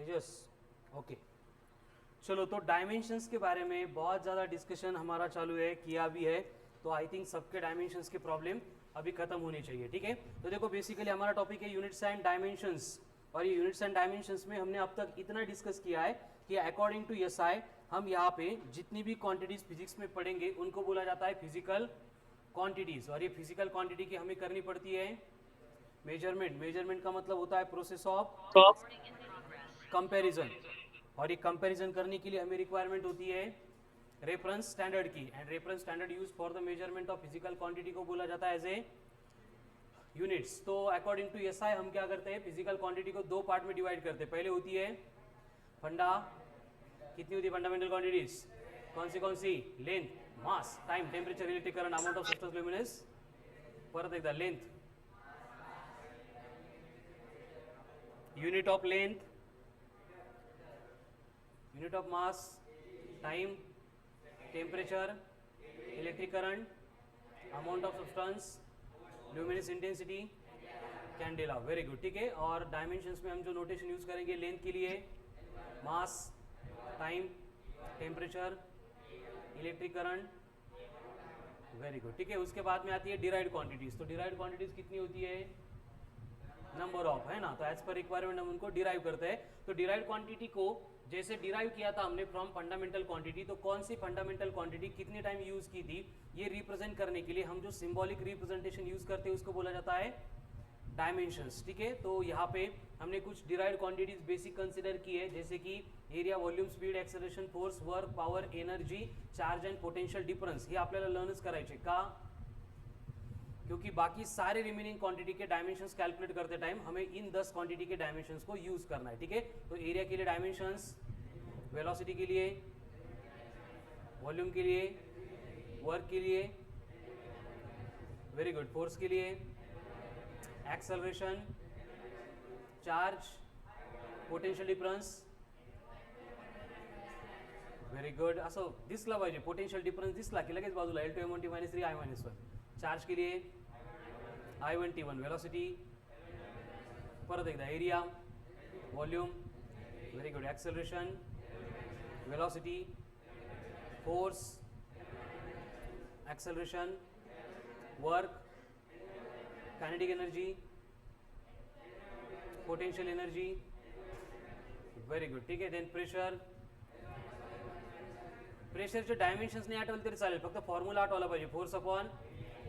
तेजस, okay. चलो, तो dimensions के बारे में बहुत ज़्यादा डिस्कशन हमारा चालू है, किया भी है, तो आई थिंक सबके डायमेंशंस के प्रॉब्लम अभी खत्म होनी चाहिए, ठीक है। तो देखो, बेसिकली हमारा टॉपिक है यूनिट्स एंड डायमेंशंस, और ये यूनिट्स एंड डायमेंशंस में हमने अब तक इतना डिस्कस किया है कि अकॉर्डिंग टू एसआई हम यहाँ पे जितनी भी क्वांटिटीज फिजिक्स में पढ़ेंगे उनको बोला जाता है फिजिकल क्वांटिटीज, और ये फिजिकल क्वांटिटी की हमें करनी पड़ती है मेजरमेंट। मेजरमेंट का मतलब होता है प्रोसेस ऑफ कंपैरिजन, और ये कंपैरिजन करने के लिए हमें रिक्वायरमेंट होती है रेफरेंस स्टैंडर्ड की, and reference standard use for the measurement of physical quantity को बोला जाता है एज ए यूनिट्स। तो अकॉर्डिंग टू एसआई हम क्या करते हैं, फिजिकल क्वांटिटी को दो पार्ट में डिवाइड करते हैं। पहले होती है फंडा, कितनी होती है फंडामेंटल क्वांटिटीज, कौन सी, length, mass, time, temperature, electric current, amount of substance luminous, परत एकदा length, unit of length, unit of mass, time, temperature, electric current, amount of substance, luminous intensity, candela. Very good, ठीक है। और dimensions में हम जो नोटेशन यूज करेंगे length के लिए mass, time, temperature, electric current, very good, ठीक है। उसके बाद में आती है डिराइव्ड क्वांटिटीज। तो डिराइव्ड क्वांटिटीज कितनी होती है, नंबर ऑफ, है ना। तो एज पर रिक्वायरमेंट हम उनको डिराइव करते हैं। तो डिराइव्ड क्वांटिटी को जैसे डिराइव किया था हमने फ्रॉम फंडामेंटल क्वांटिटी, तो कौन सी फंडामेंटल क्वांटिटी कितने टाइम यूज की थी ये रिप्रेजेंट करने के लिए हम जो सिंबॉलिक रिप्रेजेंटेशन यूज करते हैं उसको बोला जाता है डायमेंशंस, ठीक है। तो यहाँ पे हमने कुछ डिराइव्ड क्वांटिटीज बेसिक कंसिडर की है, जैसे कि area, volume, speed, acceleration, force, work, power, energy, charge and potential difference, हे आपल्याला लर्नच करायचे का, क्योंकि बाकी सारे रिमेनिंग क्वांटिटी के डायमेंशंस कैलकुलेट करते टाइम हमें इन 10 क्वांटिटी के डायमेंशंस को यूज करना है, ठीक है। तो एरिया के लिए डायमेंशंस, वेलोसिटी के लिए, वॉल्यूम के लिए, वर्क के लिए, वेरी गुड, फोर्स के लिए, acceleration, charge, potential difference, very good. असं दिसला पाहिजे, पोटेंशियल डिफरन्स दिसला की लगेच बाजूला L2 M1 T -3 I -1, charge के लिए I1 T1, वेलोसिटी, परत एकदा area, volume, very good, acceleration, velocity, force, acceleration, work, kinetic energy, potential energy, very good, ठीक है। देन प्रेशर, प्रेशरचे डायमेन्शन्स नाही आठवले तरी चालेल, फक्त फॉर्म्युला आठवला पाहिजे, फोर्स अपॉन,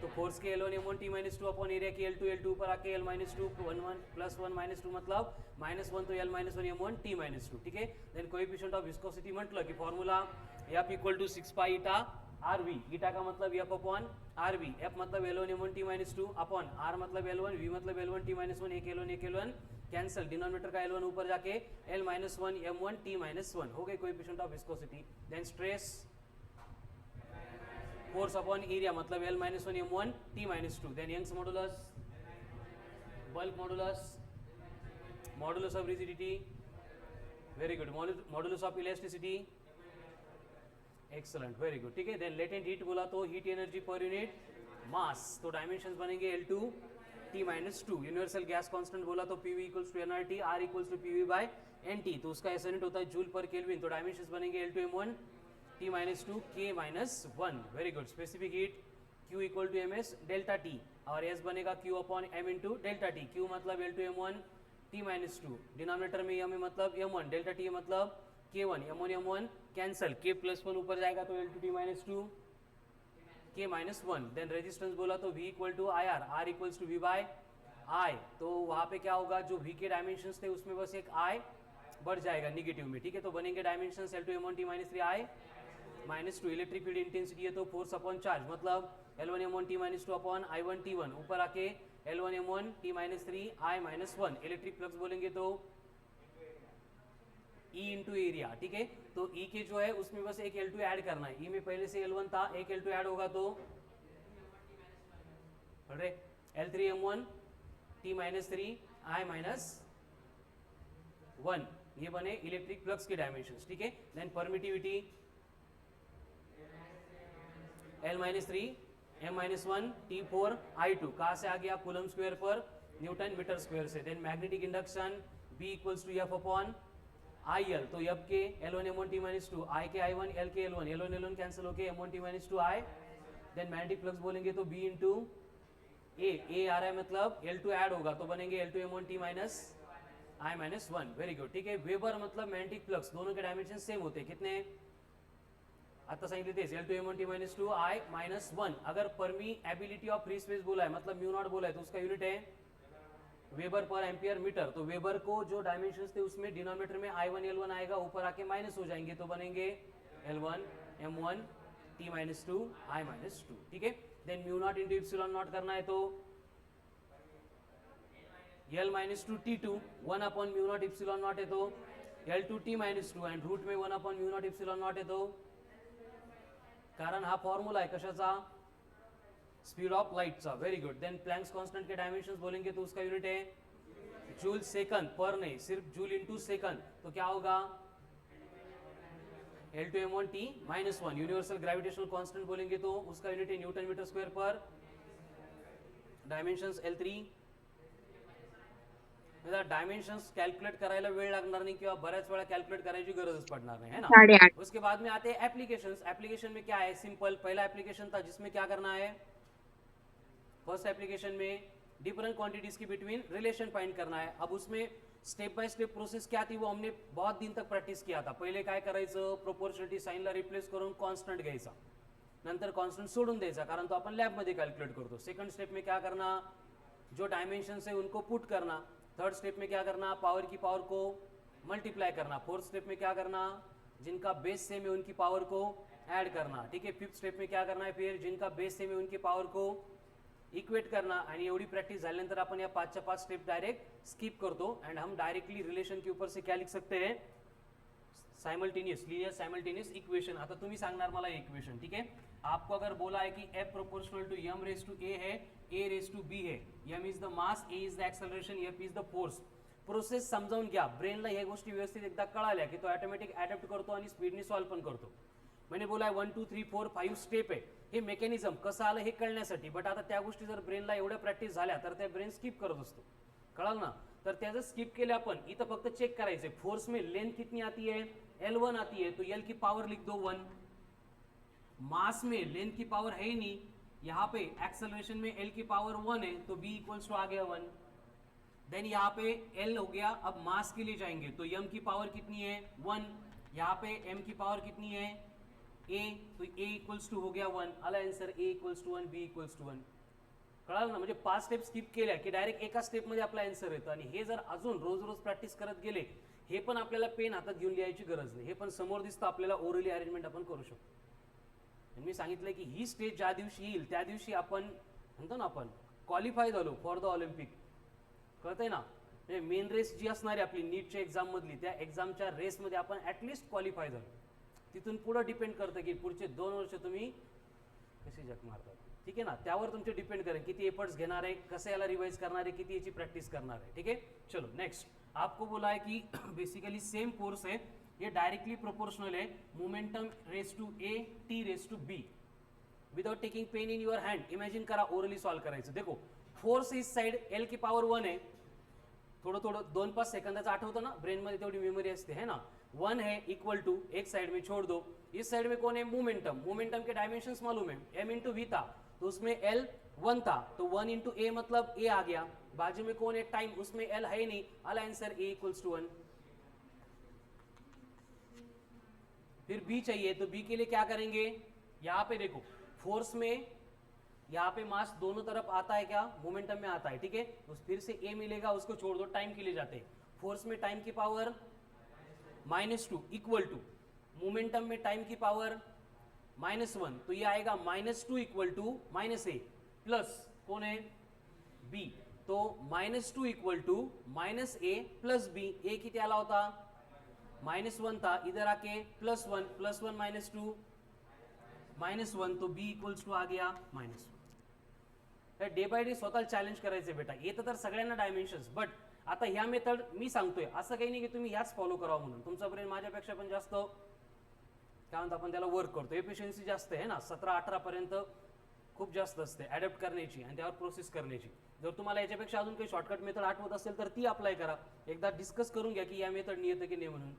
तो फोर्स के L1 M1 T -2 upon area के L2 पर आके L -2 1 प्लस 1 -2 मतलब -1, तो L -1 M1 T -2, ठीक है। देन कोएफिशिएंट ऑफ विस्कोसिटी म्हटलं की फॉर्म्युला F = 6 पाई ईटा RV, ईटा का मतलब F अपॉन RV, F मतलब L1 M1 T -2 upon R मतलब L1, V मतलब L1 T -1, एक L1 कैंसिल, डिनोमिनेटर का L1 ऊपर जाके L -1 M1 T -1 हो गए coefficient of viscosity. Then stress, force upon area मतलब L -1 M1 T -2, then young's modulus, bulk modulus, modulus of rigidity, very good, modulus of elasticity, excellent, very good, ठीक है। Then latent heat बोला तो heat energy per unit mass, तो dimensions बनेंगे L2 T -2। Universal gas constant बोला तो PV = nRT, R = PV/NT, तो उसका ऐसा यूनिट होता है जूल पर केल्विन, तो डायमेंशंस बनेंगे L2 M1 T -2 K -1, very good. Specific heat Q = ms delta T, और S बनेगा Q upon M × delta T, Q मतलब L2 M1 T -2, डिनोमिनेटर में M मतलब M1, डेल्टा T मतलब K1, M1 कैंसल, K +1 ऊपर जाएगा तो L2 T -2 K -1। Then resistance बोला तो V = IR, R = V/I, तो वहाँ पे क्या होगा, जो V के डायमेंशंस थे उसमें बस एक I बढ़ जाएगा निगेटिव में, ठीक है। तो बनेंगे dimensions L2 M1 T -3 I -2, electric field intensity है तो फोर्स अपॉन चार्ज मतलब L1 M1 T -2 upon I1 T1, ऊपर आके L1 M1 T -3 I -1, electric flux बोलेंगे तो E इंटू एरिया, ठीक है। तो E के जो है उसमें बस एक L2 ऐड करना है, E में पहले से L1 था, एक L2 ऐड होगा तो L3 M1 T -3 I -1, ये बने इलेक्ट्रिक फ्लक्स के डायमेंशंस, ठीक है। Then permittivity L -3 M -1 T4 I2, कहाँ से आ गया, coulomb square per newton metre square से। Then magnetic induction B = F upon I L, तो एफ के L1 M1 T minus 2, आई के I1 L के L1 L1 L1 कैंसिल होके M1 T minus 2 I, then magnetic flux बोलेंगे तो B into ए आ रहा है मतलब L2 ऐड होगा तो बनेंगे L2 M1 T minus I minus 1. Very good. ठीक है. वेबर मतलब मैग्नेटिक फ्लक्स, दोनों के डायमेंशन सेम होते हैं. कितने आता सांगितले तेच L2 M1 T minus 2 I minus 1. अगर परमीएबिलिटी ऑफ फ्री स्पेस बोला है मतलब म्यू नॉट बोला है तो उसका यूनिट है वेबर पर एम्पियर मीटर. तो वेबर को जो डायमेंशंस थे उसमें डिनोमिनेटर में I1 L1 आएगा, ऊपर आके माइनस हो जाएंगे तो बनेंगे L1 M1 T minus 2 I minus 2. ठीक है. Then mu naught into epsilon not करना है तो L minus 2 T2 1 upon mu not epsilon not है तो L2 T minus 2 and root में 1 upon mu not epsilon not है तो कारण हा फॉर्म्युला आहे कशाचा, स्पीड ऑफ लाइटचा. Very good. Then Planck's constant के डायमेंशंस बोलेंगे तो उसका यूनिट है जूल सेकंड पर नहीं, सिर्फ जूल इनटू सेकंड. तो क्या होगा L2 M1 T minus 1. Universal gravitational constant बोलेंगे तो उसका यूनिट है न्यूटन मीटर स्क्वायर पर. Dimensions L3. डायमेंशंस कॅल्क्युलेट करायला वेळ लागणार नाही किंवा बऱ्याच वेळा कॅल्क्युलेट करायची गरजच पडणार नहीं है ना. उसके बाद में आते हैं एप्लीकेशंस. एप्लीकेशन में क्या है, सिंपल. पहला एप्लीकेशन था जिसमें क्या करना है, फर्स्ट एप्लीकेशन में डिफरेंट क्वांटिटीज की बिटवीन रिलेशन फाइंड करना है. अब उसमें स्टेप बाय स्टेप प्रोसेस क्या थी वो हमने बहुत दिन तक प्रॅक्टिस किया था. पहिले काय करायचं, प्रोपोर्शनलिटी साइनला रिप्लेस करून कॉन्स्टंट घ्यायचा, नंतर कॉन्स्टंट सोडून द्यायचा कारण तो आपण लॅब मध्ये कॅल्क्युलेट करतो. सेकंड स्टेप में क्या करना, जो डायमेंशंस है उनको पुट करना. थर्ड स्टेप में क्या करना, पावर की पावर को मल्टीप्लाई करना. फोर्थ स्टेप में क्या करना, जिनका बेस सेम है उनकी पावर को ऐड करना. ठीक है. फिफ्थ स्टेप में क्या करना है, फिर जिनका बेस सेम है उनकी पावर को इक्वेट करना. आणि एवढी प्रैक्टिस झाल्यानंतर आपण या 5च्या 5 स्टेप डायरेक्ट स्किप करतो एंड हम डायरेक्टली रिलेशन के ऊपर से क्या लिख सकते हैं, साइमल्टेनियस, लीनियर साइमल्टेनियस इक्वेशन. आता तुम्ही सांगणार मला इक्वेशन. ठीक है. आपको अगर बोला है कि F proportional to m raise to a है, a रेज टू b है, m is the mass, a is the acceleration, f is the force. Process समजावून घ्या. ब्रेनला ह्या गोष्टी व्यवस्थित एकदा कळाल्या की तो ऑटोमॅटिक अडॅप्ट करतो आणि स्पीडने सॉल्व पण करतो. मैंने बोला है 1 2 3 4 5 स्टेप आहे. हे मेकॅनिझम कसं आलं हे कळण्यासाठी. बट आता त्या गोष्टी जर ब्रेनला एवढ्या प्रॅक्टिस झाल्या तर त्या ब्रेन स्किप करत असतो. कळाल ना. तर त्या जर स्किप केल्या आपण इथं फक्त चेक करायचे फोर्स में लेंथ कितनी आती है, L1 आती है तो L की पावर लिख दो 1. मास में लेंथ की पावर है ही नहीं, यहाँ पे एक्सेलरेशन में L की पावर 1 है तो B इक्वल्स टू आ गया 1. देन यहाँ पे L हो गया. अब मास के लिए जाएंगे तो m की पावर कितनी है 1, यहाँ पे m की पावर कितनी है a, तो a इक्वल्स टू हो गया 1. आला answer a equals to 1, b equals to 1. कळालं ना. म्हणजे 5 स्टेप स्किप केल्या की डायरेक्ट एका स्टेप मध्ये आपला आन्सर येतो. आणि हे जर अजून रोज रोज प्रॅक्टिस करत गेले, हे पण आपल्याला पेन हातात घेऊन लिहायची गरज नाही, हे पण समोर दिसतं आपल्याला ओरली अरेंजमेंट आपण करू शकतो. आणि मी सांगितलं की ही स्टेज ज्या दिवशी येईल त्या दिवशी आपण म्हणतो ना आपण क्वालिफाय झालो फॉर द ऑलिम्पिक. कळतंय ना. म्हणजे मेन रेस जी असणार आहे आपली नीटच्या एक्झाम मधली, त्या एक्झामच्या रेसमध्ये आपण ॲटलिस्ट क्वालिफाय झालो. तिथून पुढे डिपेंड करतं की पुढचे 2 वर्ष तुम्ही कशी जग मारतात. ठीक है ना. त्यावर तुमचे डिपेंड करें किती एफर्ट्स घेणार आहे, कसं याला रिवाइज करणार आहे, किती याची प्रॅक्टिस करणार आहे. ठीक है. चलो नेक्स्ट. आपको बोला है कि बेसिकली सेम फोर्स है, ये डायरेक्टली प्रोपोर्शनल है, momentum raise to a t raise to b. Without taking pen in your hand imagine करा, ओरली सॉल्व करायचं. देखो फोर्स इस साइड L की पावर 1 है. थोडं थोडं 2-5 सेकंदाचं आठवतं ना, ब्रेन मध्ये तेवढी मेमोरी असते है ना. 1 है इक्वल टू, एक साइड में छोड़ दो, इस साइड में कौन है मोमेंटम. मोमेंटम के डायमेंशंस मालूम है, m इंटू v था तो उसमें L 1 था तो 1 इंटू a मतलब a आ गया. बाजू में कौन है टाइम, उसमें L है नहीं, आला आंसर a इक्वल्स टू 1. फिर b चाहिए तो b के लिए क्या करेंगे, यहाँ पे देखो फोर्स में यहाँ पे मास दोनों तरफ आता है क्या, मोमेंटम में आता है. ठीक है. तो फिर से a मिलेगा, उसको छोड़ दो, टाइम के लिए जाते हैं. फोर्स में टाइम की पावर -2 इक्वल टू मोमेंटम में टाइम की पावर -1 तो ये आएगा -2 इक्वल टू -a प्लस कौन है b. तो -2 equal to -a plus b. a किती आला होता -1 था, इधर आके +1 +1 -2 -1 तो b इक्वल्स टू आ गया -1. डे बाय डे स्वतःला चॅलेंज करायचे बेटा. येतं तर सगळ्यांना डायमेन्शन्स, बट आता ह्या मेथड मी सांगतोय असं काही नाही की तुम्ही ह्याच फॉलो करावं म्हणून. तुमचा ब्रेन माझ्यापेक्षा पण जास्त काय म्हणतो आपण त्याला वर्क करतो, एफिशियन्सी जास्त आहे ना, 17-18 पर्यंत खूप जास्त असते ॲडॅप्ट करण्याची आणि त्यावर प्रोसेस करण्याची. जर तुम्हाला याच्यापेक्षा अजून काही शॉर्टकट मेथड आठवत असेल तर ती अप्लाय करा, एकदा डिस्कस करून घ्या की या मेथडनी येतं की नाही म्हणून.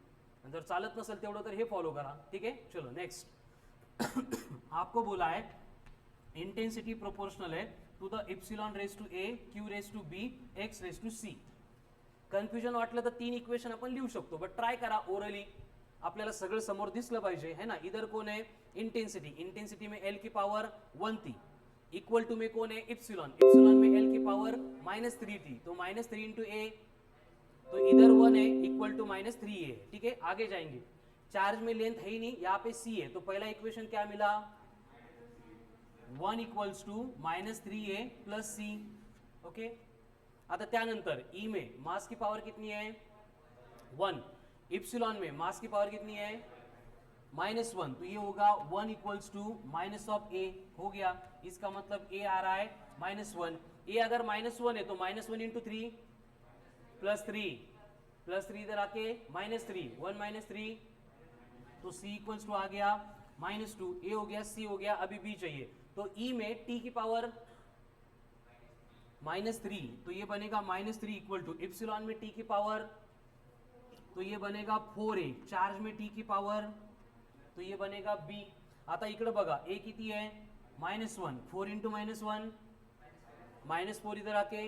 जर चालत नसेल तेवढं तर हे फॉलो करा. ठीक आहे, चलो नेक्स्ट. आपको बोला है इंटेंसिटी प्रोपोर्शनल है to the epsilon raise to A, Q raise to B, X raise to C. Confusion वाटलं तर 3 इक्वेशन आपण लिहू शकतो, बट ट्राय करा ओरली, आपल्याला सगळं समोर दिसलं पाहिजे है ना. इधर कौन है इंटेंसिटी, इंटेंसिटी में एल की पावर 1 थी, इक्वल टू में कौन है इप्सिलॉन, इप्सिलॉन में एल की पावर -3 थी, तो -3 इंटू ए, तो इधर 1 है इक्वल टू -3 है. ठीक है, आगे जाएंगे. चार्ज में लेंथ है ही नहीं, यहाँ पे सी है, तो पहला इक्वेशन क्या मिला 1 equals to -3a plus C. Okay, आता त्यानंतर ई में मास की पावर कितनी है 1, इप्सिलॉन में मास की पावर कितनी है -1, तो ये होगा 1 इक्वल्स टू माइनस ऑफ ए. हो गया, इसका मतलब ए आ रहा है -1. ए अगर -1 है तो -1 इंटू 3 प्लस 3 इधर आके -3, 1 -3, तो सी इक्वल्स टू आ गया -2. ए हो गया, सी हो गया, अभी बी चाहिए. तो ई में टी की पावर -3, तो ये बनेगा -3 इक्वल टू इप्सिलॉन में टी की पावर, तो ये बनेगा 4a. चार्ज में टी की पावर, तो ये बनेगा b. आता इकडे बघा a किती आहे -1, 4 इंटू -1 -4 इधर आके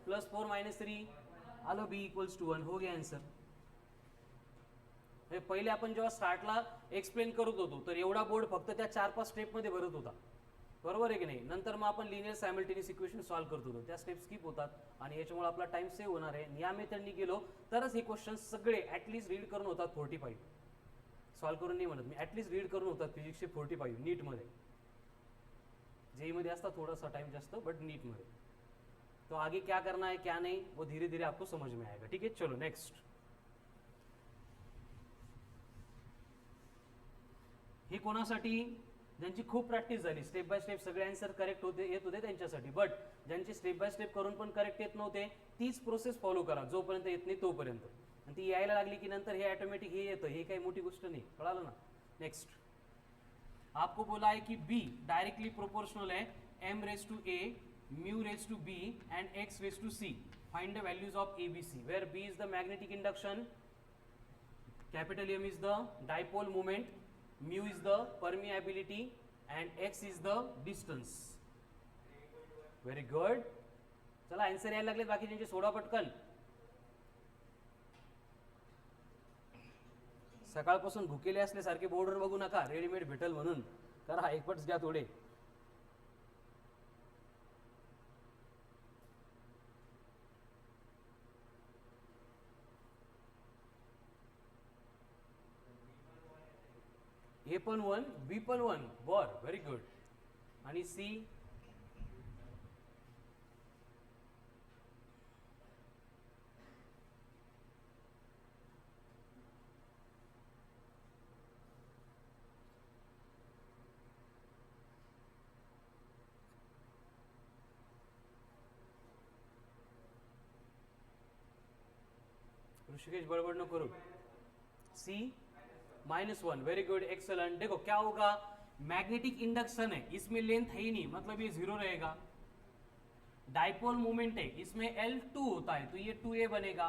+4 -3 आलो, b इक्वल्स टू 1. हो गया आन्सर. पहिले आपण जेव्हा स्टार्टला एक्सप्लेन करत होतो तर एवढा बोर्ड फक्त त्या 4-5 स्टेप मध्ये भरत होता, बरोबर आहे की नाही. नंतर मग आपण लिनियर सायमल्टेनियस इक्वेशन सॉल्व करत होतो, त्या स्टेप स्किप होतात आणि याच्यामुळे आपला टाइम सेव्ह होणार आहे. या मेथडनी गेलो तरच हे क्वेश्चन सगळे ॲटलिस्ट रीड करून होतात 45. सॉल्व करून नाही म्हणत मी, ॲटलिस्ट रीड करून होतात फिजिक्सचे 45 नीटमध्ये. जेईमध्ये असता थोडासा टाइम जास्त, बट नीटमध्ये. तो आगे क्या करना है क्या नहीं वो धीरे धीरे आपको समझ में आएगा. ठीक है, चलो नेक्स्ट. हे कोणासाठी, ज्यांची खूप प्रॅक्टिस झाली, स्टेप बाय स्टेप सगळे आन्सर करेक्ट होते येत होते त्यांच्यासाठी. बट ज्यांचे स्टेप बाय स्टेप करून पण करेक्ट येत नव्हते, तीच प्रोसेस फॉलो करा जोपर्यंत येत नाही तोपर्यंत. आणि ती यायला लागली की नंतर हे ऑटोमॅटिक हे येतं, हे काही मोठी गोष्ट नाही. कळालं ना. नेक्स्ट, आपको बोला है कि बी डायरेक्टली प्रोपोर्शनल है m raise to a, mu raise to b and x raise to c. Find the values of a b c, where b is the magnetic induction, capital M is the dipole moment, mu is the permeability and x is the distance. Very good. चला answer यायला लागले, बाकी ज्यांचे soda पटकन. सकाळपासून भुकेले असल्यासारखे बोर्डवर बघू नका, रेडीमेड भेटल म्हणून करा, एकपटच घ्या थोडे. ए पण 1, बी पण 1, बर, व्हेरी गुड. आणि सी ऋषिकेश बड़बड़ न करो. सी -1, वेरी गुड, एक्सलेंट. देखो क्या होगा, मैग्नेटिक इंडक्शन है, इसमें लेंथ है ही नहीं, मतलब ये 0 रहेगा. डायपोल मोमेंट है, इसमें L2 होता है तो ये 2a बनेगा.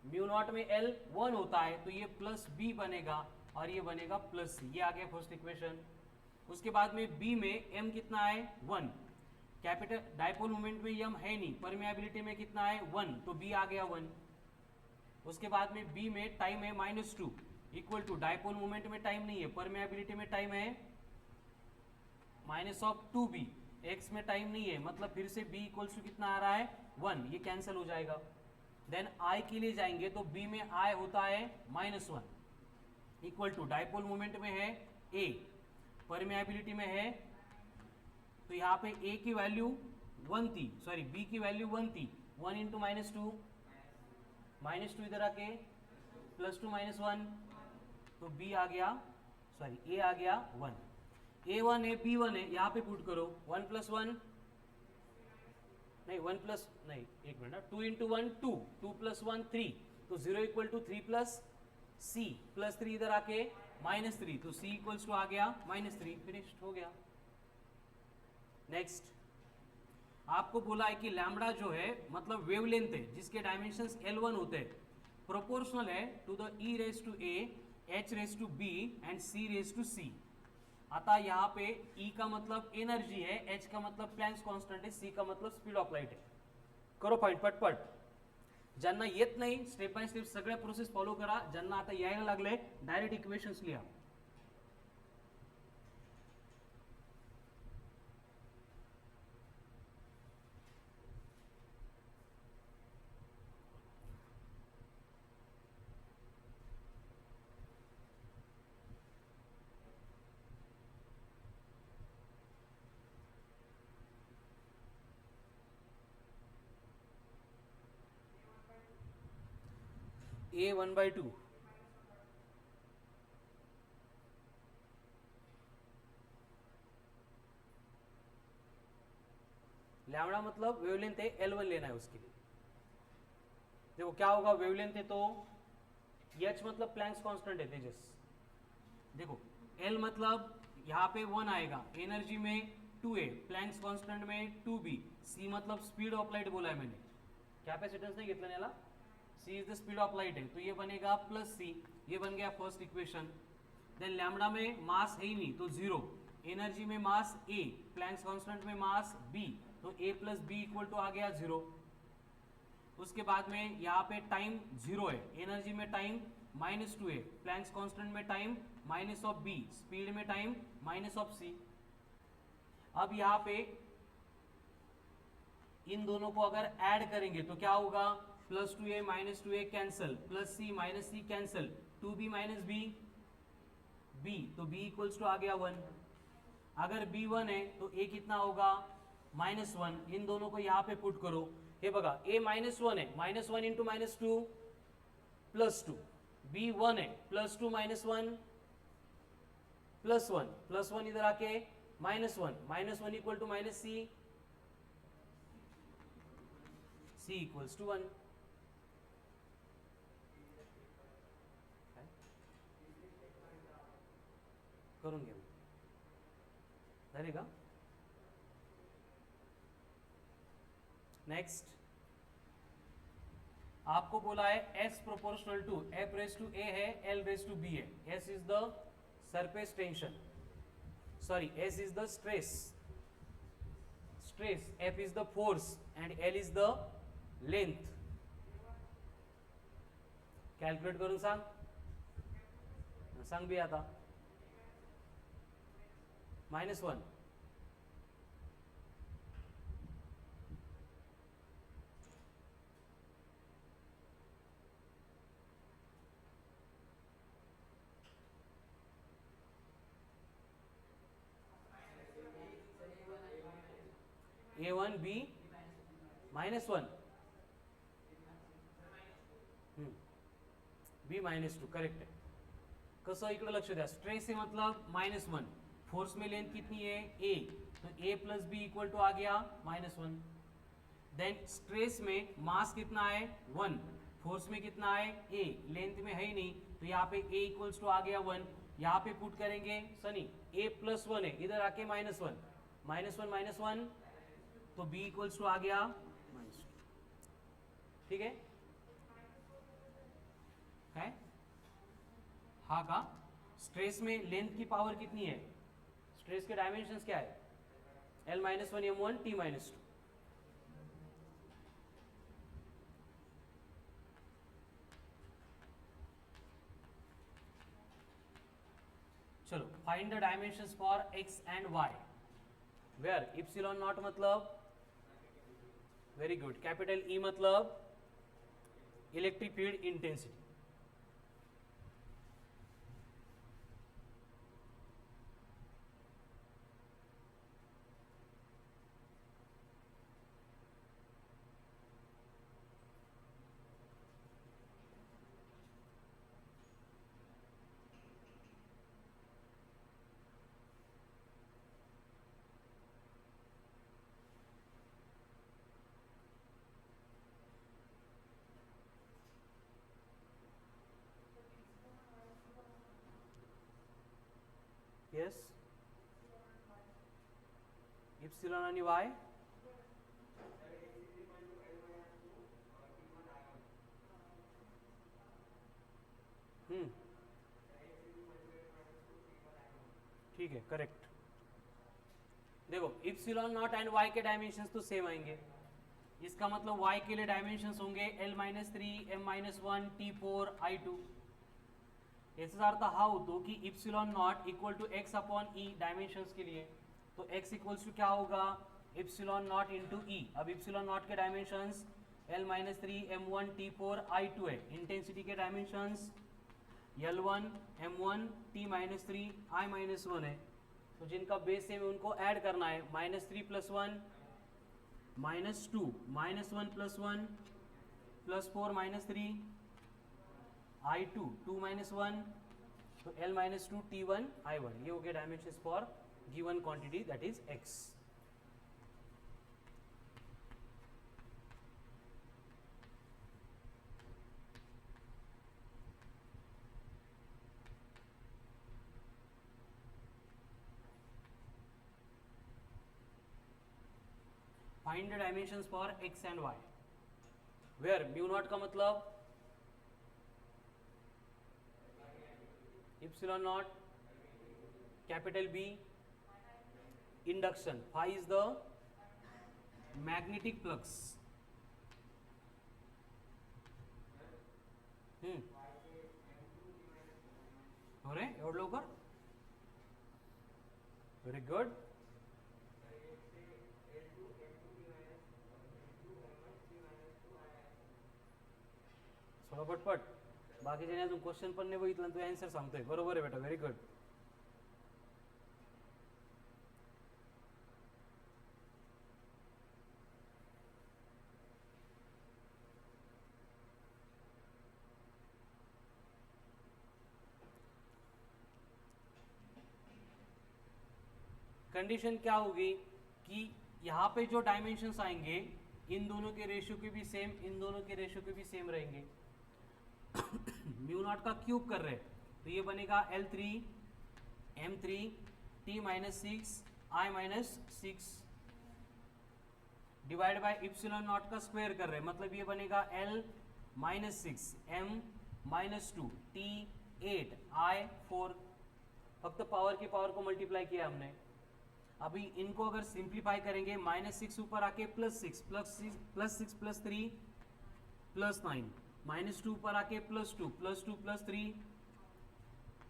म्यू नॉट में L 1 होता है तो ये +b बनेगा और ये बनेगा +c. ये आ गया फर्स्ट इक्वेशन. उसके बाद में b में m कितना है 1, कैपिटल डायपोल मोमेंट में m है नहीं, परमेबिलिटी में कितना है 1, तो b आ गया 1. उसके बाद में b में टाइम है -2 इक्वल टू डायपोल मोमेंट में टाइम नहीं है, परमेबिलिटी में टाइम है -2b, x में टाइम नहीं है, मतलब फिर से b इक्वल्स टू कितना आ रहा है 1, ये कैंसिल हो जाएगा. देन I के लिए जाएंगे तो b में I होता है -1 इक्वल टू डायपोल मोमेंट में है a, परमेबिलिटी में है, तो यहाँ पे a की वैल्यू 1 थी, सॉरी b की वैल्यू 1 थी, 1 इंटू -2 इधर आके +2 -1, तो b आ गया, सॉरी a आ गया 1. a1 है b1 है, यहाँ पे पुट करो 1 + 1 नहीं 1 प्लस नहीं, एक मिनट, 2 इंटू 1 2, 2 + 1 3, तो 0 इक्वल टू 3 + c, +3 इधर आके -3, तो c इक्वल्स टू आ गया -3. फिनिश्ड हो गया. नेक्स्ट, आपको बोला है कि लैम्बडा जो है मतलब वेवलेंथ है जिसके डायमेंशंस L1 होते हैं, प्रोपोर्शनल है to the E raise to A, H raise to B and C raise to C. अतः यहाँ पे E का मतलब एनर्जी है, H का मतलब प्लैंक्स कांस्टेंट है, C का मतलब स्पीड ऑफ लाइट है. करो पॉइंट पटपट. ज्यांना येत नाही स्टेप बाय स्टेप सगळ्या प्रोसेस फॉलो करा. ज्यांना आता यायला लागले डायरेक्ट इक्वेशन्स लिहा. A 1/2. लैम्बडा मतलब वेवलेंथ है, L1 लेना है उसके लिए. देखो क्या होगा, वेवलेंथ है तो H मतलब प्लैंक्स कांस्टेंट है तेजस. देखो L मतलब यहाँ पे 1 आएगा, एनर्जी में 2A, प्लैंक्स कांस्टेंट में 2B, C मतलब स्पीड ऑफ लाइट बोला है मैंने, कैपेसिटेंस नहीं घेतलं याला. C is the speed of light है तो ये बनेगा प्लस C. ये बन गया फर्स्ट इक्वेशन. देन लैम्बडा में मास है ही नहीं तो 0, एनर्जी में मास A, प्लैंक्स कांस्टेंट में मास B, तो A plus B equal to आ गया 0. उसके बाद में यहाँ पे टाइम 0 है, एनर्जी में टाइम -2 है, प्लैंक्स कांस्टेंट में time minus of B, speed में टाइम माइनस ऑफ C. अब यहाँ पे इन दोनों को अगर ऐड करेंगे तो क्या होगा, +2A -2A cancel, +C -C cancel, 2B -B B, तो B इक्वल्स टू आ गया 1. अगर B 1 है तो A कितना होगा -1. इन दोनों को यहाँ पे पुट करो. ये बघा A -1 है, -1 इंटू -2 +2, B 1 है, +2 -1 +1, +1 इधर आके -1 equal to -C, C equals to 1. करून घेऊ झाले का. नेक्स्ट आपको बोला है S proportional to F raise to A है, L रेज टू B है. S is the surface tension, sorry S is the stress, F is the force and L is the length. Calculate करून सांग B आता. -1, A1 B -1 B -2 correct है. कसं इकडे लक्ष द्या, स्ट्रेस है मतलब -1, फोर्स में लेंथ कितनी है A, तो A plus B equal to आ गया -1. देन स्ट्रेस में मास कितना है 1, फोर्स में कितना है A, लेंथ में है ही नहीं तो यहाँ पे A इक्वल्स टू आ गया 1. यहाँ पे पुट करेंगे सनी A प्लस 1 है, इधर आके -1 -1 तो B इक्वल्स टू आ गया -2. ठीक है हाँ का. स्ट्रेस में लेंथ की पावर कितनी है, स्ट्रेस के डायमेंशंस क्या है, L -1 M1 T -2. चलो find the dimensions for X and Y. Where epsilon naught मतलब वेरी गुड, कैपिटल E मतलब electric field intensity. Yes epsilon आणि Y ठीक है, करेक्ट। देखो इप्सिलॉन नॉट एंड वाई के डायमेंशंस तो सेम आएंगे, इसका मतलब y के लिए डायमेंशंस होंगे L-3 M-1 T4 I2। याचा अर्थ हा होतो की epsilon naught equal to x upon E dimensions के लिए, तो x इक्वल्स टू क्या होगा इप्सिलॉन नॉट इंटू ई। अब इप्सिलॉन नॉट के dimensions L-3 M1 T4 I2 है, इंटेंसिटी के dimensions L1 M1 T-3 I-1 है, तो जिनका बेस सेम है उनको ऐड करना है। -3 + 1 -2 -1 + 1 +4 -3 I2 2 - 1, तो L-2 T1 I1, ये हो गया dimensions for given quantity that is x। Find the dimensions for x and y, where mu naught का मतलब epsilon naught capital B induction, phi is the magnetic flux। हो रहे एवढं लवकर, व्हेरी गुड। थोडं पटपट, बाकीच्याने अजून क्वेश्चन पण नाही बघितलं, तू आन्सर सांगतोय, बरोबर आहे बेटा, व्हेरी गुड। कंडीशन क्या होगी कि यहाँ पे जो डायमेंशंस आएंगे इन दोनों के रेशियो के भी सेम, इन दोनों के रेशियो के भी सेम रहेंगे। म्यू नॉट का क्यूब कर रहे हैं, तो ये बनेगा L3 M3 T-6 I-6 divide by epsilon not का स्क्वायर कर रहे हैं, मतलब ये बनेगा L-6 M-2 T8 I4, फक्त पावर की पावर को मल्टीप्लाई किया हमने। अभी इनको अगर सिंप्लीफाई करेंगे -6 ऊपर आके +6 + 3 +9 -2 ऊपर आके +2 +2 + 3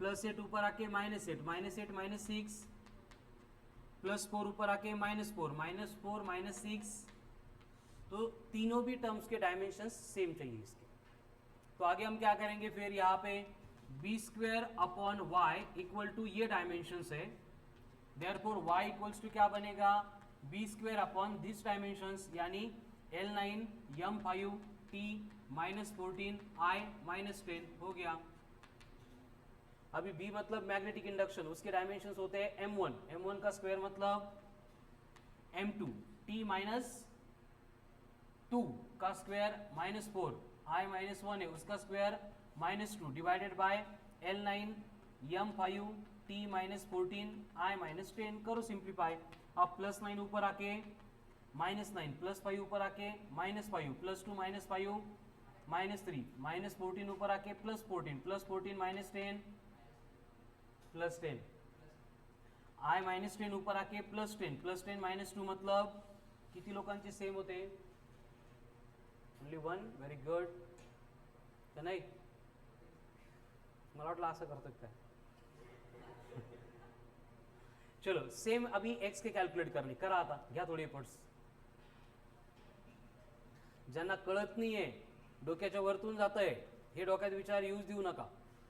+8 ऊपर आके -8 -8 -6 +4 ऊपर आके -4 -4 -6, तो तीनों भी टर्म्स के डायमेंशंस सेम चाहिए इसके। तो आगे हम क्या करेंगे फिर, यहाँ पे b² upon y equal to ये डायमेंशंस है, देयरफॉर y इक्वल्स टू क्या बनेगा b² अपॉन दिस डायमेंशंस, यानी L9 M5 T -14 I -10 हो गया। अभी b मतलब मैग्नेटिक इंडक्शन, उसके डायमेंशंस होते हैं M1 का स्क्वायर मतलब M2 T-2 का स्क्वायर -4 I-1 है, उसका square -2 divided by L9 M5 T-14 I-10, करो सिंप्लीफाई। अब +9 ऊपर आके -9 +5 ऊपर आके -5 +2 -5 -3 -14 ऊपर आके +14 +14 -10 +10 I-10 ऊपर आके +10 +10 -2, मतलब किती लोकांचे सेम होते, ओनली 1, व्हेरी गुड। तर नाही, मला वाटलं असं करतो काय। चलो सेम अभी x के कॅल्क्युलेट करणे, करा आता, घ्या थोडे एफर्ट्स। ज्यांना कळत नाहीये, डोक्याच्या वरतून जात आहे, हे डोक्यात विचार यूज देऊ नका,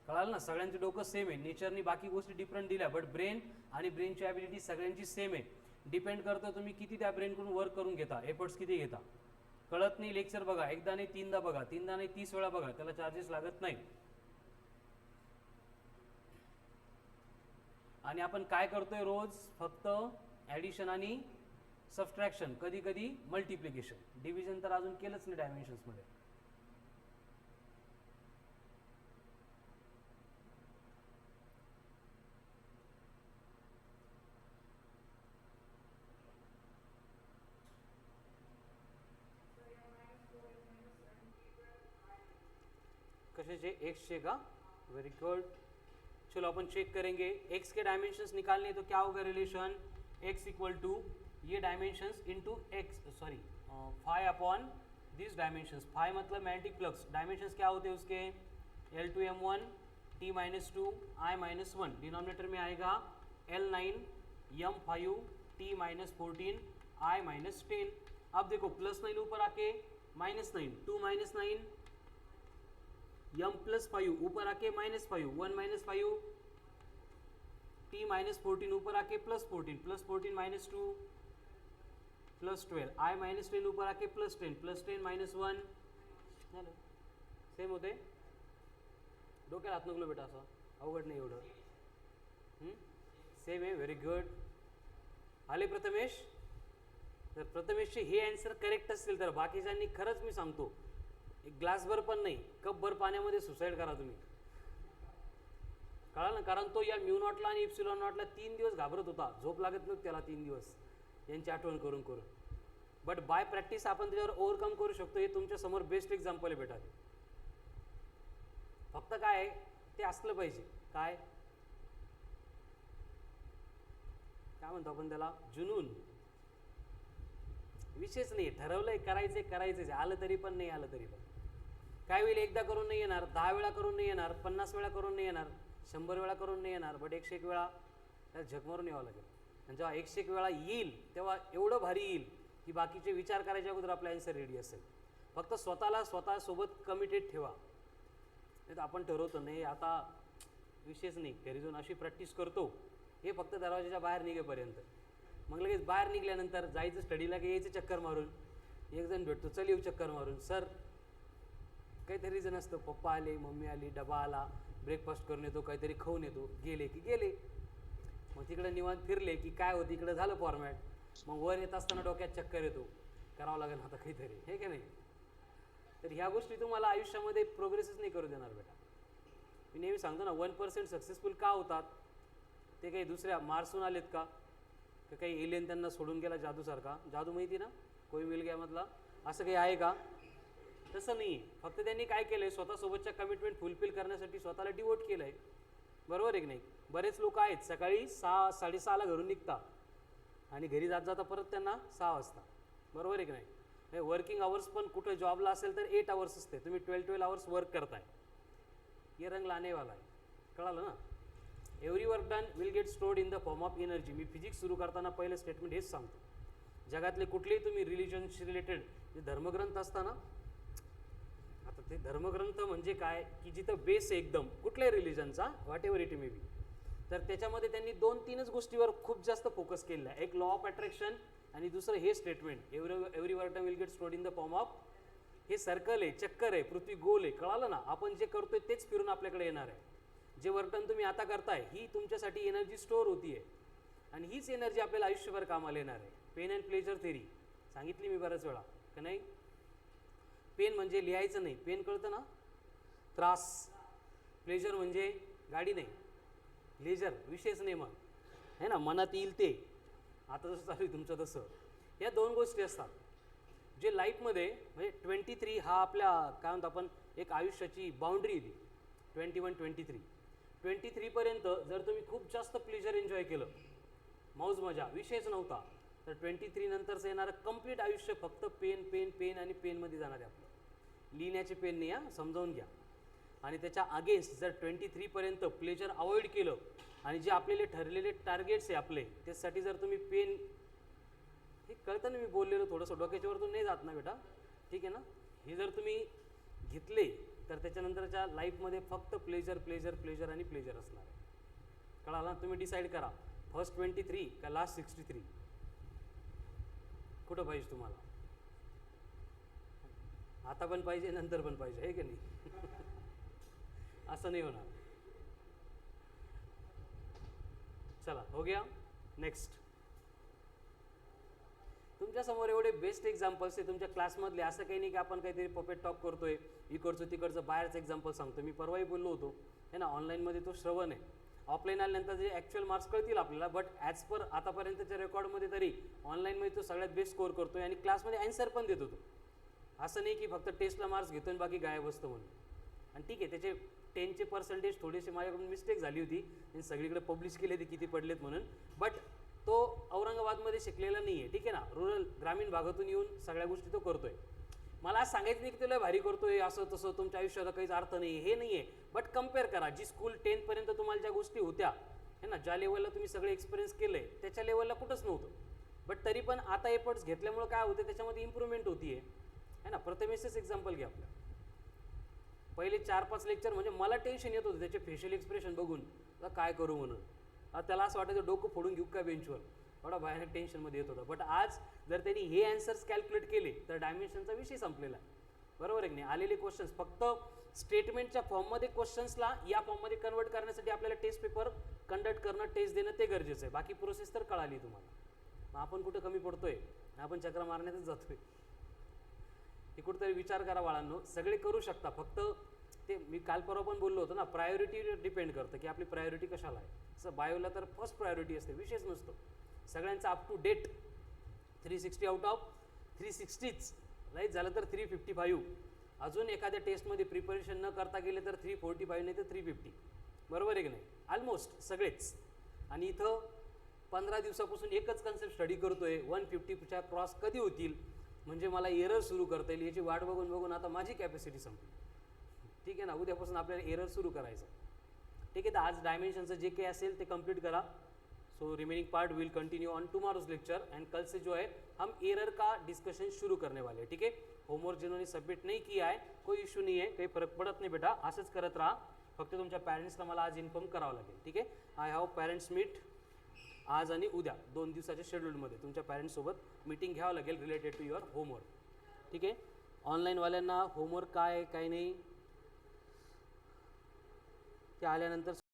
कळालं ना, सगळ्यांचं डोकं सेम आहे, नेचरनी बाकी गोष्टी डिफरंट दिल्या, बट ब्रेन आणि ब्रेनची ॲबिलिटी सगळ्यांची सेम आहे, डिपेंड करतं तुम्ही किती त्या ब्रेनकडून वर्क करून घेता, एफर्ट्स किती घेता। कळत नाही लेक्चर बघा, एकदा नाही तीनदा बघा, तीनदा नाही 30 वेळा बघा, त्याला चार्जेस लागत नाही। आणि आपण काय करतोय रोज, फक्त ॲडिशन आणि सबट्रॅक्शन, कधी कधी मल्टिप्लिकेशन, डिव्हिजन तर अजून केलंच नाही डायमेन्शन्स मध्ये। कशाचे, एक्सचे का, व्हेरी गुड। चलो अपन चेक करेंगे, x के डायमेंशंस निकालने तो क्या होगा रिलेशन, x इक्वल टू ये dimensions into x sorry five upon this dimensions, five मतलब मैग्नेटिक फ्लक्स, डायमेंशंस क्या होते हैं उसके L2m1 T minus two I minus one, denominator में आएगा L9 M5 T minus 14 I minus 10। अब देखो +9 ऊपर आके -9, 2 माइनस 9 m प्लस 5 ऊपर आके -5, 1 माइनस 5 T माइनस 14 ऊपर आके +14, +14 माइनस 2 +12, I माइनस 10 ऊपर आके +10, +10 माइनस 1 झालं, सेम होते, डोक्याला हात नको बेटा, असं अवघड नाही एवढं, सेम आहे, व्हेरी गुड। आले प्रथमेश? तर प्रथमेशचे हे आन्सर करेक्ट असतील तर बाकीच्यांनी खरंच मी सांगतो एक ग्लासभर पण नाही, कपभर पाण्यामध्ये सुसाईड करा तुम्ही, कळलं ना, कारण तो या म्यू नॉटला आणि इप्सिलॉन नॉटला 3 दिवस घाबरत होता, झोप लागत नव्हती त्याला 3 दिवस यांची आठवण करून करून, बट बाय प्रॅक्टिस आपण त्याच्यावर ओव्हरकम करू शकतो। हे तुमच्या समोर बेस्ट एक्झाम्पल आहे बेटा, फक्त काय ते असलं पाहिजे, काय काय म्हणतो आपण त्याला, जुनून, विशेष नाही, ठरवलंय करायचंय करायचंय, आलं तरी पण नाही आलं तरी पण, काय वेळी एकदा करून नाही येणार, 10 वेळा करून नाही येणार, 50 वेळा करून नाही येणार, 100 वेळा करून नाही येणार, बट 101 वेळा त्याला झक मारून यावं लागेल, आणि जेव्हा 101 वेळा येईल तेव्हा एवढं भारी येईल की बाकीचे विचार करायच्या अगोदर आपला आन्सर रेडी असेल। फक्त स्वतःसोबत कमिटेड ठेवा, नाही तर आपण ठरवतो नाही आता विशेष नाही, घरी जाऊन अशी प्रॅक्टिस करतो, हे फक्त दरवाजाच्या बाहेर निघेपर्यंत, मग लगेच बाहेर निघाल्यानंतर जायचं स्टडीला की यायचं चक्कर मारून, एक जण भेटतो चल येऊ चक्कर मारून, सर काहीतरी रिझन असतं, पप्पा आले मम्मी आली डबा आला, ब्रेकफास्ट करून येतो, काहीतरी खाऊन येतो, गेले की गेले, मग तिकडे निवांत फिरले की काय होतं इकडे झालं फॉर्मॅट, मग वर येत असताना डोक्यात चक्कर येतो, करावं लागेल आता काहीतरी, हे की नाही। तर ह्या गोष्टी तुम्हाला आयुष्यामध्ये प्रोग्रेसच नाही करू देणार बेटा। मी नेहमी सांगतो ना 1% सक्सेसफुल का होतात, ते काही दुसऱ्या मार्सहून आलेत का काही एलियन त्यांना सोडून गेला जादूसारखा, जादू माहिती ना कोई मिल गया मधला, असं काही आहे का, तसं नाही आहे, फक्त त्यांनी काय केलं आहे स्वतःसोबतच्या कमिटमेंट फुलफिल करण्यासाठी स्वतःला डिवोट केलं आहे, बरोबर आहे की नाही। बरेच लोक आहेत सकाळी 6-6:30ला घरून निघतात आणि घरी जात जाता परत त्यांना 6 वाजता, बरोबर आहे की नाही। वर्किंग आवर्स पण कुठं जॉबला असेल तर 8 आवर्स असते, तुम्ही 12 आवर्स वर्क करताय, ये रंग लाने वाला आहे, कळालं ना। Every work done will get stored in the form of energy. Me physics सुरू करताना पहिलं स्टेटमेंट हेच सांगतो, जगातले कुठलेही तुम्ही रिलिजनशी रिलेटेड जे धर्मग्रंथ असताना, आता ते धर्मग्रंथ म्हणजे काय की जिथं बेस आहे एकदम कुठल्याही रिलिजनचा whatever it may be, तर त्याच्यामध्ये त्यांनी 2-3च गोष्टीवर खूप जास्त फोकस केलेला आहे, एक लॉ ऑफ अट्रॅक्शन आणि दुसरं हे statement every work done will get stored in the form of, हे सर्कल आहे, चक्कर आहे, पृथ्वी गोल आहे, कळालं ना, आपण जे करतोय तेच फिरून आपल्याकडे येणार आहे, जे वर्तन तुम्ही आता करताय ही तुमच्यासाठी एनर्जी स्टोअर होतीये आणि हीच एनर्जी आपल्याला आयुष्यभर कामाला येणार आहे। पेन अँड प्लेजर थेरी सांगितली मी बऱ्याच वेळा का नाही, पेन म्हणजे लिहायचं नाही, पेन कळतं ना, त्रास, प्लेजर म्हणजे गाडी नाही, लेजर विशेष नाही, मग है ना, मनात येईल ते, आता जसं चालू आहे तुमचं तसं, या 2 गोष्टी असतात जे लाईफमध्ये, म्हणजे 23 हा आपल्या काय म्हणतो आपण एक आयुष्याची बाउंड्री दिली, 21-23 पर्यंत जर तुम्ही खूप जास्त प्लेजर एन्जॉय केलं, मौज मजा विषयच नव्हता, तर 23 नंतरचं येणारं कंप्लीट आयुष्य फक्त पेन पेन पेन आणि पेनमध्ये जाणार आहे आपलं, लिहिण्याचे पेन नाही हा, समजावून घ्या। आणि त्याच्या अगेन्स्ट जर 23 पर्यंत प्लेजर अवॉइड केलं आणि जे आपल्याला ठरलेले टार्गेट्स आहे आपले त्यासाठी जर तुम्ही पेन, हे कळतं ना मी बोललेलो थोडंसं डोक्याच्या वरतून नाही जात ना बेटा, ठीक आहे ना, हे जर तुम्ही घेतले तर त्याच्यानंतरच्या लाईफमध्ये फक्त प्लेजर प्लेजर प्लेजर आणि प्लेजर असणार आहे, कळाला। तुम्ही डिसाईड करा फर्स्ट 23 का लास्ट 63, कुठं पाहिजे तुम्हाला, आता पण पाहिजे नंतर पण पाहिजे, आहे की नाही असं नाही होणार। चला हो गया, नेक्स्ट तुमच्या समोर एवढे बेस्ट एक्झाम्पल्स आहे तुमच्या क्लासमधले, असं काही नाही की आपण काहीतरी पपेट टॉक करतोय, इकडचं तिकडचं बाहेरचं एक्झाम्पल सांगतो। मी परवाही बोललो होतो है ना, ऑनलाईनमध्ये तो श्रवण आहे, ऑफलाईन आल्यानंतर जे ॲक्च्युअल मार्क्स कळतील आपल्याला, बट ॲज पर आतापर्यंतच्या रेकॉर्डमध्ये तरी ऑनलाईनमध्ये तो सगळ्यात बेस्ट स्कोअर करतोय आणि क्लासमध्ये आन्सर पण देत होतो, असं नाही की फक्त टेस्टला मार्क्स घेतो आणि बाकी गायब असतो म्हणून, आणि ठीक आहे त्याचे 10चे पर्सेंटेज थोडेसे माझ्याकडून मिस्टेक झाली होती, आणि सगळीकडे पब्लिश केले ते किती पडलेत म्हणून, बट तो औरंगाबादमध्ये शिकलेला नाही आहे, ठीक आहे ना, रूरल ग्रामीण भागातून येऊन सगळ्या गोष्टी तो करतोय. मला आज सांगायचं नाही की तुला भारी करतोय असं तसं, तुमच्या आयुष्याला काहीच अर्थ नाही, हे नाही आहे. बट कम्पेअर करा, जी स्कूल 10th तुम्हाला ज्या गोष्टी होत्या है ना, ज्या लेवलला तुम्ही सगळे एक्सपिरियन्स केलंय त्याच्या लेवलला कुठंच नव्हतं. बट तरी पण आता एफर्ट्स घेतल्यामुळे काय होतं, त्याच्यामध्ये इम्प्रूव्हमेंट होतीये है ना. प्रथमेशच एक्झाम्पल घ्या आपलं, पहिले 4-5 लेक्चर म्हणजे मला टेन्शन येत होतं त्याचे फेशियल एक्सप्रेशन बघून, आता काय करू म्हणून. त्याला असं वाटायचं डोकं फोडून घेऊ का बेंचवर, एवढा भयानक टेन्शनमध्ये येत होता. बट आज जर त्यांनी हे आन्सर्स कॅल्क्युलेट केले तर डायमेन्शनचा विषय संपलेला आहे, बरोबर आहे की नाही. आलेले क्वेश्चन्स फक्त स्टेटमेंटच्या फॉर्ममध्ये क्वेश्चन्सला या फॉर्ममध्ये कन्वर्ट करण्यासाठी आपल्याला टेस्ट पेपर कंडक्ट करणं, टेस्ट देणं ते गरजेचं आहे. बाकी प्रोसेस तर कळाली तुम्हाला. मग आपण कुठं कमी पडतोय, आपण चक्र मारण्यातच जातोय. हे कुठेतरी विचार करा बाळांनो, सगळे करू शकता, फक्त ते मी काल परवा पण बोललो होतो ना, प्रायोरिटी डिपेंड करतं की आपली प्रायोरिटी कशाला आहे. असं बायोला तर फर्स्ट प्रायोरिटी असते, विशेष नसतो. सगळ्यांचा up to date 360 out of 360च राईट झालं तर 355. अजून एखाद्या टेस्टमध्ये प्रिपरेशन न करता गेले तर 345 नाही तर 350, बरोबर आहे की नाही. ऑलमोस्ट सगळेच. आणि इथं 15 दिवसापासून एकच कन्सेप्ट स्टडी करतोय, 150च्या क्रॉस कधी होतील म्हणजे मला एरर सुरू करता येईल याची वाट बघून बघून आता माझी कॅपॅसिटी संपली, ठीक आहे ना. उद्यापासून आपल्याला एरर सुरू करायचं, ठीक आहे. तर आज डायमेन्शनचं जे काही असेल ते कंप्लीट करा. So remaining part will continue on tomorrow's lecture, and कल से जो है हम एरर का डिस्कशन शुरू करने वाले हैं, ठीक है. होमवर्क जिन्होंने सबमिट नहीं किया है कोई इशू नहीं है, काही फरक पडत नाही बेटा, असंच करत राहा. फक्त तुमच्या पॅरेंट्सला मला आज इन्फॉर्म करावं लागेल, ठीक आहे. आय हॅव पॅरेंट्स मीट आज आणि उद्या 2 दिवसाच्या शेड्यूलमध्ये तुमच्या पॅरेंट्ससोबत मीटिंग घ्यावं लागेल रिलेटेड टू युअर होमवर्क, ठीक आहे. ऑनलाईनवाल्यांना होमवर्क काय काय नाही ते आल्यानंतर